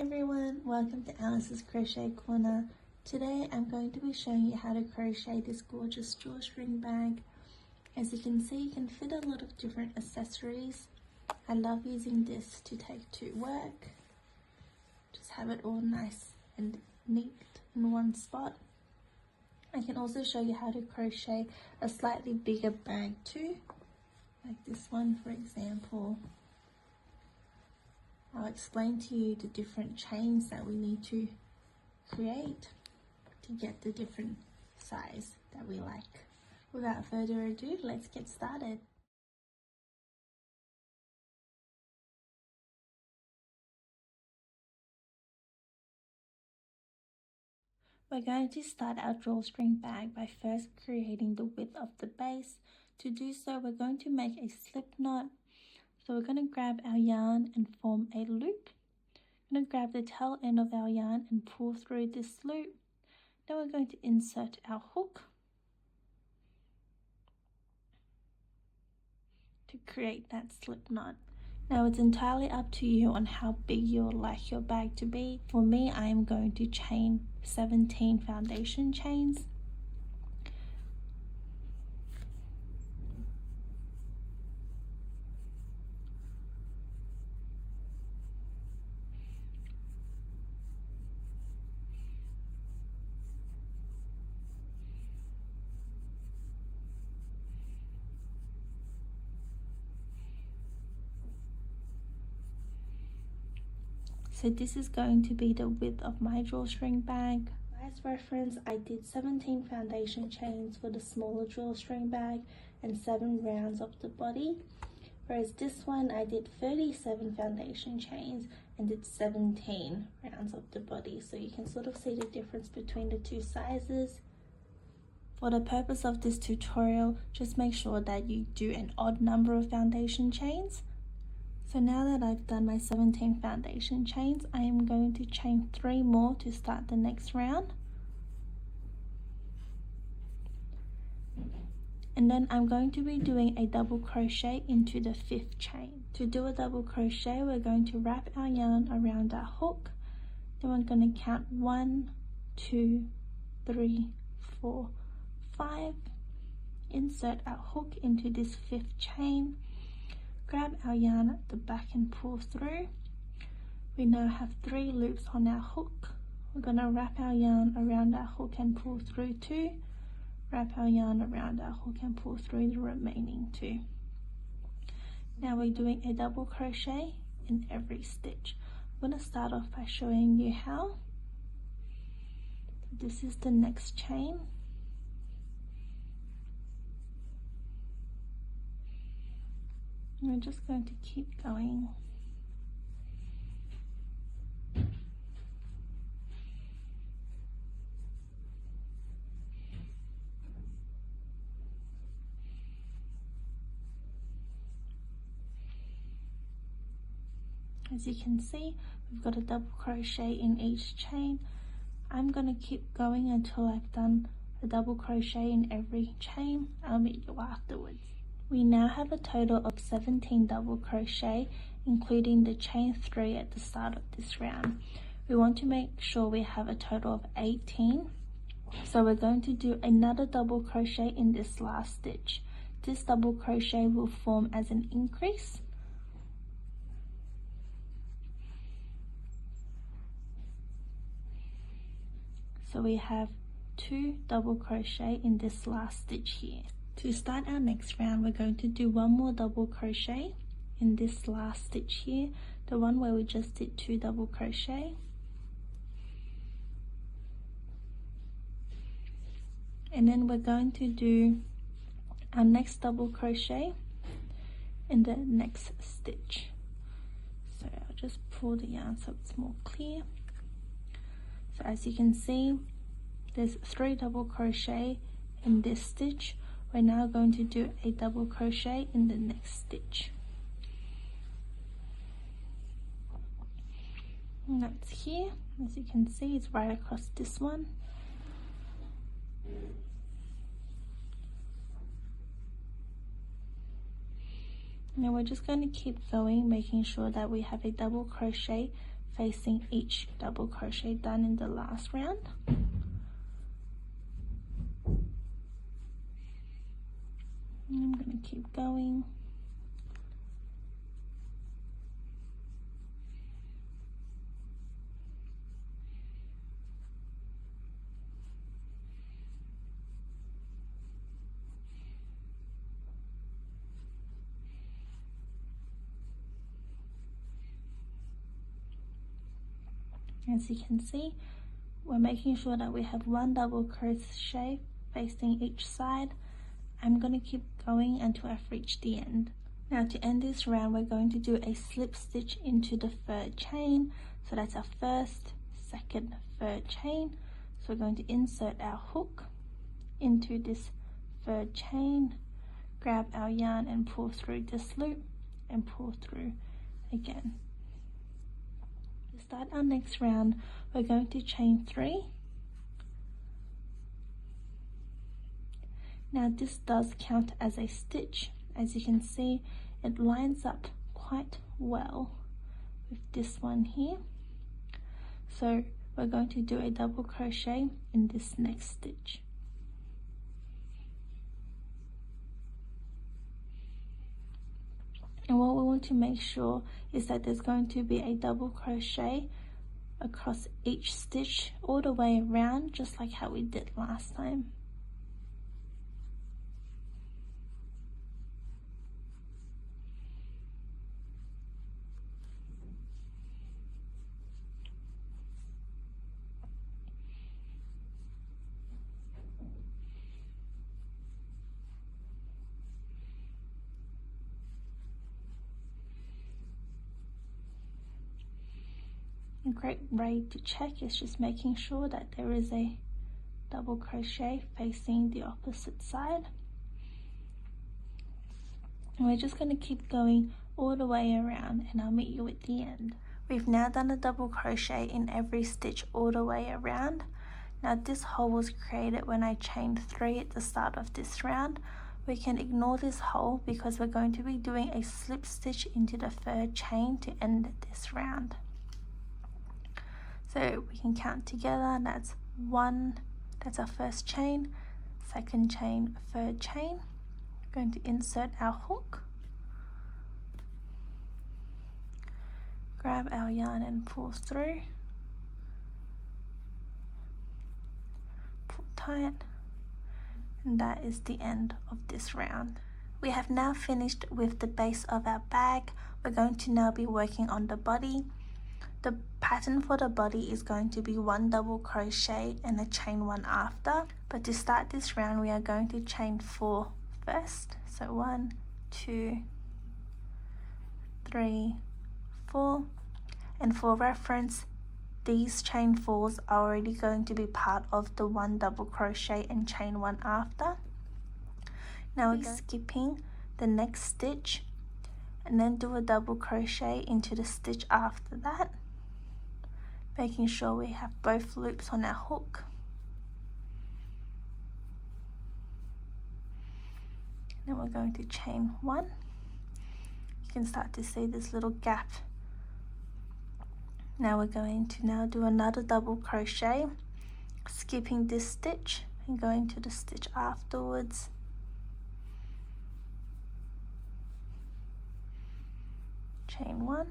everyone, welcome to Alice's Crochet Corner. Today I'm going to be showing you how to crochet this gorgeous drawstring bag. As you can see, you can fit a lot of different accessories. I love using this to take to work. Just have it all nice and neat in one spot. I can also show you how to crochet a slightly bigger bag too, like this one for example. I'll explain to you the different chains that we need to create to get the different size that we like. Without further ado, let's get started. We're going to start our drawstring bag by first creating the width of the base. To do so, we're going to make a slip knot. So we're going to grab our yarn and form a loop. I'm going to grab the tail end of our yarn and pull through this loop. Then we're going to insert our hook to create that slip knot. Now it's entirely up to you on how big you would like your bag to be. For me, I am going to chain 17 foundation chains. So this is going to be the width of my drawstring bag. As reference, I did 17 foundation chains for the smaller drawstring bag and 7 rounds of the body. Whereas this one, I did 37 foundation chains and did 17 rounds of the body. So you can sort of see the difference between the two sizes. For the purpose of this tutorial, just make sure that you do an odd number of foundation chains. So now that I've done my 17 foundation chains, I am going to chain 3 more to start the next round. And then I'm going to be doing a double crochet into the 5th chain. To do a double crochet, we're going to wrap our yarn around our hook. Then we're going to count 1, 2, 3, 4, 5. Insert our hook into this 5th chain. Grab our yarn at the back and pull through. We now have 3 loops on our hook. We're going to wrap our yarn around our hook and pull through 2. Wrap our yarn around our hook and pull through the remaining 2. Now we're doing a double crochet in every stitch. I'm going to start off by showing you how. This is the next chain. We're just going to keep going. As you can see, we've got a double crochet in each chain. I'm going to keep going until I've done a double crochet in every chain. I'll meet you afterwards. We now have a total of 17 double crochet, including the chain 3 at the start of this round. We want to make sure we have a total of 18. So we're going to do another double crochet in this last stitch. This double crochet will form as an increase. So we have 2 double crochet in this last stitch here. To start our next round, we're going to do 1 more double crochet in this last stitch here, the one where we just did 2 double crochet. And then we're going to do our next double crochet in the next stitch. So I'll just pull the yarn so it's more clear. So as you can see, there's 3 double crochet in this stitch. We're now going to do a double crochet in the next stitch. And that's here. As you can see, it's right across this one. Now we're just going to keep going, making sure that we have a double crochet facing each double crochet done in the last round. And I'm going to keep going. As you can see, we're making sure that we have one double crochet facing each side. I'm going to keep going until I've reached the end. Now to end this round, we're going to do a slip stitch into the third chain. So that's our first, second, third chain. So we're going to insert our hook into this third chain, grab our yarn and pull through this loop and pull through again. To start our next round, we're going to chain 3. Now this does count as a stitch. As you can see, it lines up quite well with this one here. So we're going to do a double crochet in this next stitch. And what we want to make sure is that there's going to be a double crochet across each stitch all the way around, just like how we did last time. A great way to check is just making sure that there is a double crochet facing the opposite side. And we're just going to keep going all the way around, and I'll meet you at the end. We've now done a double crochet in every stitch all the way around. Now this hole was created when I chained 3 at the start of this round. We can ignore this hole because we're going to be doing a slip stitch into the third chain to end this round. So we can count together. That's 1, that's our first chain, second chain, third chain. We're going to insert our hook, grab our yarn and pull through, pull tight, and that is the end of this round. We have now finished with the base of our bag. We're going to now be working on the body. The pattern for the body is going to be 1 double crochet and a chain 1 after, but to start this round we are going to chain 4 first. So 1, 2, 3, 4, and for reference, these chain 4s are already going to be part of the 1 double crochet and chain 1 after. Now we're skipping the next stitch and then do a double crochet into the stitch after that, making sure we have both loops on our hook. Then we're going to chain 1. You can start to see this little gap. Now we're going to now do another double crochet, skipping this stitch and going to the stitch afterwards. Chain 1.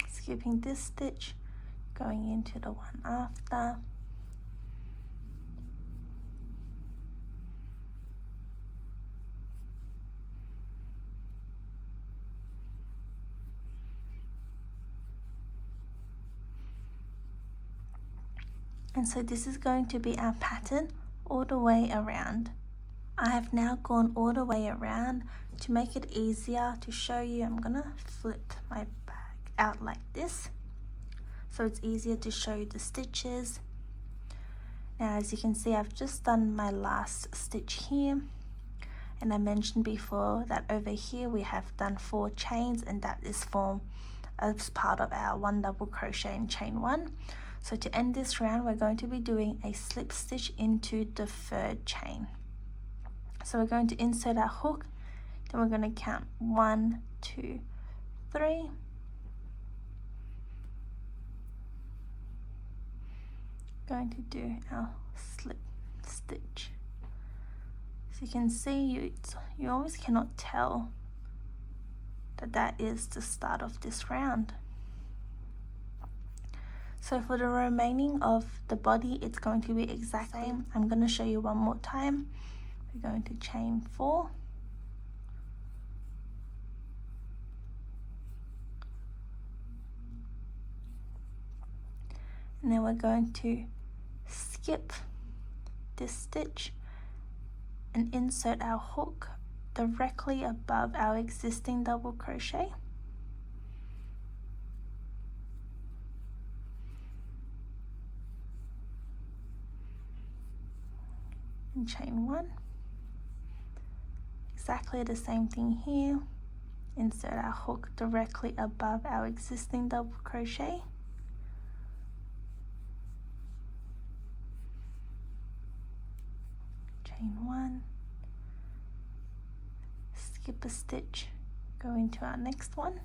Skipping this stitch, going into the one after. And so this is going to be our pattern all the way around. I have now gone all the way around. To make it easier to show you, I'm gonna flip my bag out like this so it's easier to show you the stitches. Now as you can see, I've just done my last stitch here, and I mentioned before that over here we have done 4 chains, and that is for as part of our 1 double crochet and chain 1. So to end this round, we're going to be doing a slip stitch into the 3rd chain. So we're going to insert our hook, then we're going to count 1, 2, 3. Going to do our slip stitch. So you can see you almost cannot tell that is the start of this round. So for the remaining of the body, it's going to be exactly the same. I'm going to show you one more time. We're going to chain 4. And then we're going to skip this stitch and insert our hook directly above our existing double crochet. And chain 1. Exactly the same thing here. Insert our hook directly above our existing double crochet. Chain 1. Skip a stitch, go into our next one.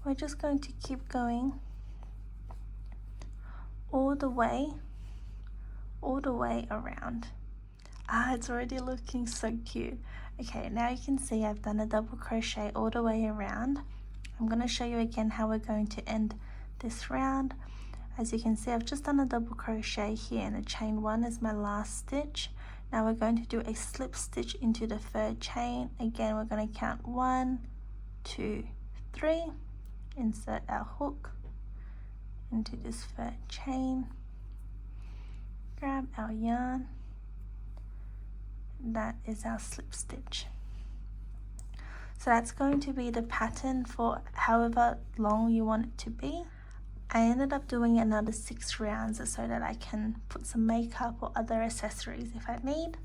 We're just going to keep going all the way around. It's already looking so cute. Okay, now you can see I've done a double crochet all the way around. I'm going to show you again how we're going to end this round. As you can see, I've just done a double crochet here and a chain 1 is my last stitch. Now we're going to do a slip stitch into the 3rd chain. Again, we're going to count 1, 2, 3. Insert our hook into this 3rd chain. Grab our yarn. That is our slip stitch. So that's going to be the pattern for however long you want it to be. I ended up doing another 6 rounds so that I can put some makeup or other accessories if I need.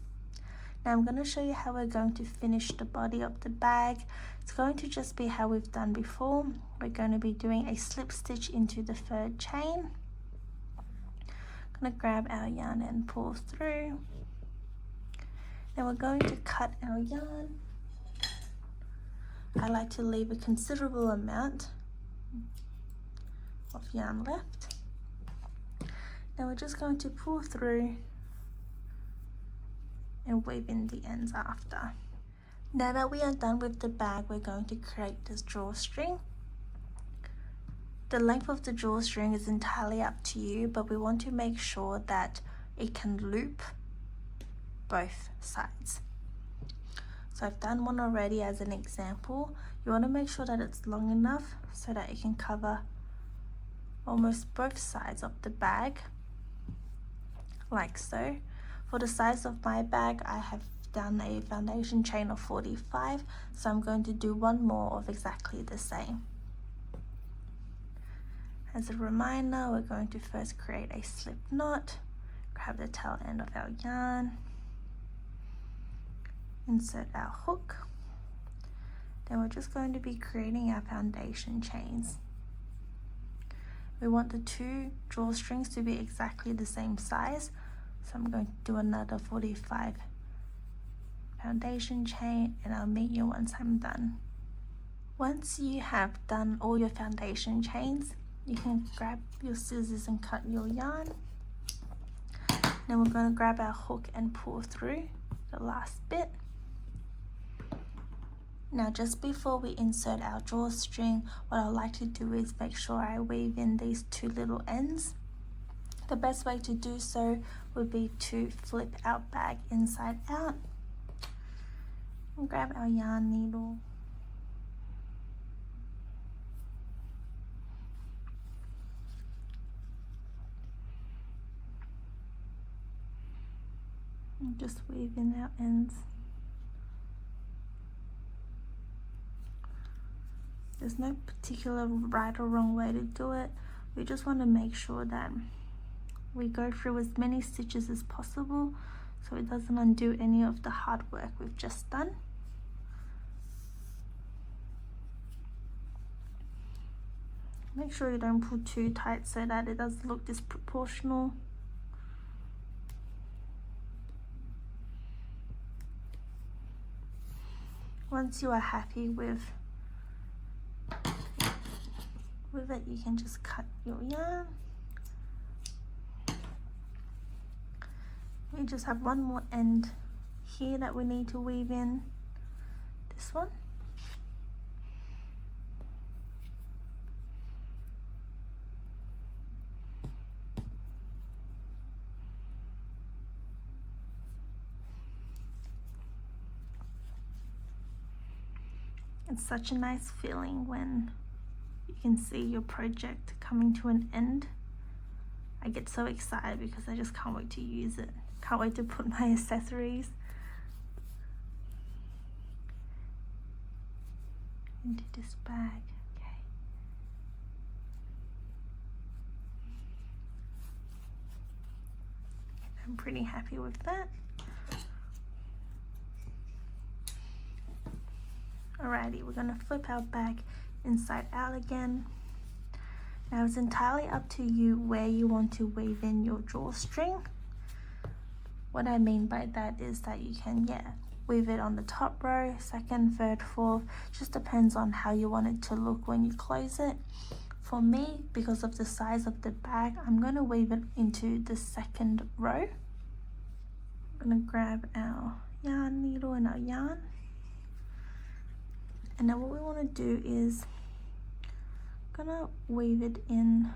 Now I'm going to show you how we're going to finish the body of the bag. It's going to just be how we've done before. We're going to be doing a slip stitch into the 3rd chain. I'm going to grab our yarn and pull through. Then we're going to cut our yarn. I like to leave a considerable amount of yarn left. Now we're just going to pull through and weave in the ends after. Now that we are done with the bag, we're going to create this drawstring. The length of the drawstring is entirely up to you, but we want to make sure that it can loop both sides. So I've done one already as an example. You want to make sure that it's long enough so that it can cover almost both sides of the bag, like so. For the size of my bag, I have done a foundation chain of 45, so I'm going to do one more of exactly the same. As a reminder, we're going to first create a slip knot, grab the tail end of our yarn, insert our hook. Then we're just going to be creating our foundation chains. We want the 2 drawstrings to be exactly the same size, so I'm going to do another 45 foundation chain, and I'll meet you once I'm done. Once you have done all your foundation chains, you can grab your scissors and cut your yarn. Then we're going to grab our hook and pull through the last bit. Now just before we insert our drawstring, what I like to do is make sure I weave in these 2 little ends. The best way to do so would be to flip our bag inside out. And grab our yarn needle. And just weave in our ends. There's no particular right or wrong way to do it. We just want to make sure that we go through as many stitches as possible so it doesn't undo any of the hard work we've just done. Make sure you don't pull too tight so that it doesn't look disproportional. Once you are happy with it, you can just cut your yarn. We just have one more end here that we need to weave in, this one. It's such a nice feeling when you can see your project coming to an end. I get so excited because I just can't wait to use it. Can't wait to put my accessories into this bag. Okay. I'm pretty happy with that. Alrighty, we're gonna flip our bag inside out again. Now it's entirely up to you where you want to weave in your drawstring. What I mean by that is that you can, weave it on the top row, second, third, fourth, just depends on how you want it to look when you close it. For me, because of the size of the bag, I'm gonna weave it into the second row. I'm gonna grab our yarn needle and our yarn. And now what we want to do is gonna weave it in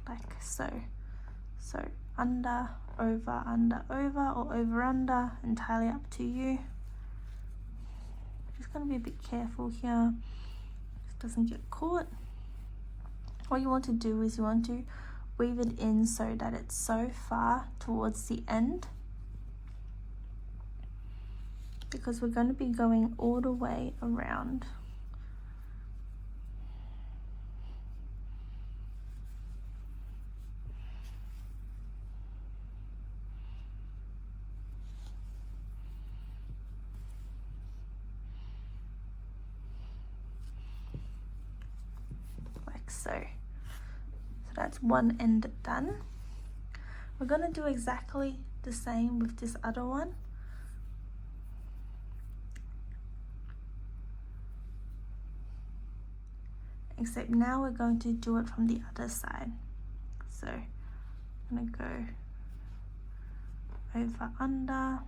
like so. So under, over, or over, under, entirely up to you. Just gonna be a bit careful here, it doesn't get caught. What you want to do is you want to weave it in so that it's so far towards the end, because we're going to be going all the way around. Like so. So that's one end done. We're going to do exactly the same with this other one. Except now we're going to do it from the other side. So I'm going to go over, under,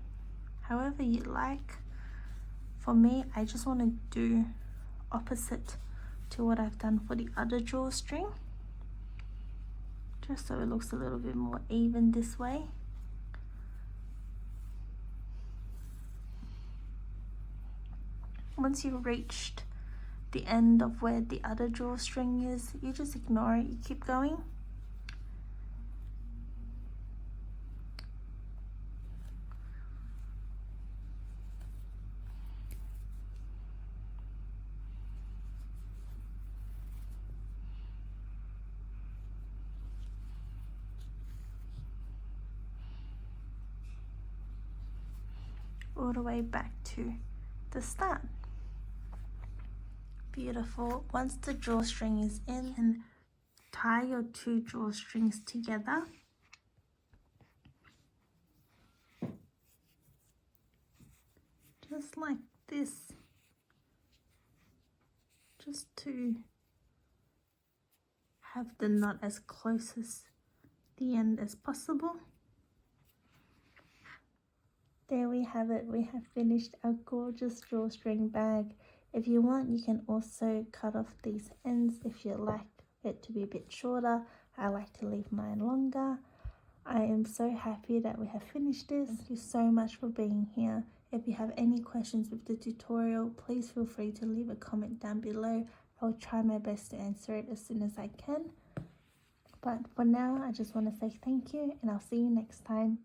however you like. For me, I just want to do opposite to what I've done for the other drawstring, just so it looks a little bit more even this way. Once you've reached the end of where the other drawstring is, you just ignore it, you keep going. All the way back to the start. Beautiful. Once the drawstring is in, and tie your two drawstrings together. Just like this. Just to have the knot as close as the end as possible. There we have it. We have finished our gorgeous drawstring bag. If you want, you can also cut off these ends if you like it to be a bit shorter. I like to leave mine longer. I am so happy that we have finished this. Thank you so much for being here. If you have any questions with the tutorial, please feel free to leave a comment down below. I'll try my best to answer it as soon as I can. But for now, I just want to say thank you, and I'll see you next time.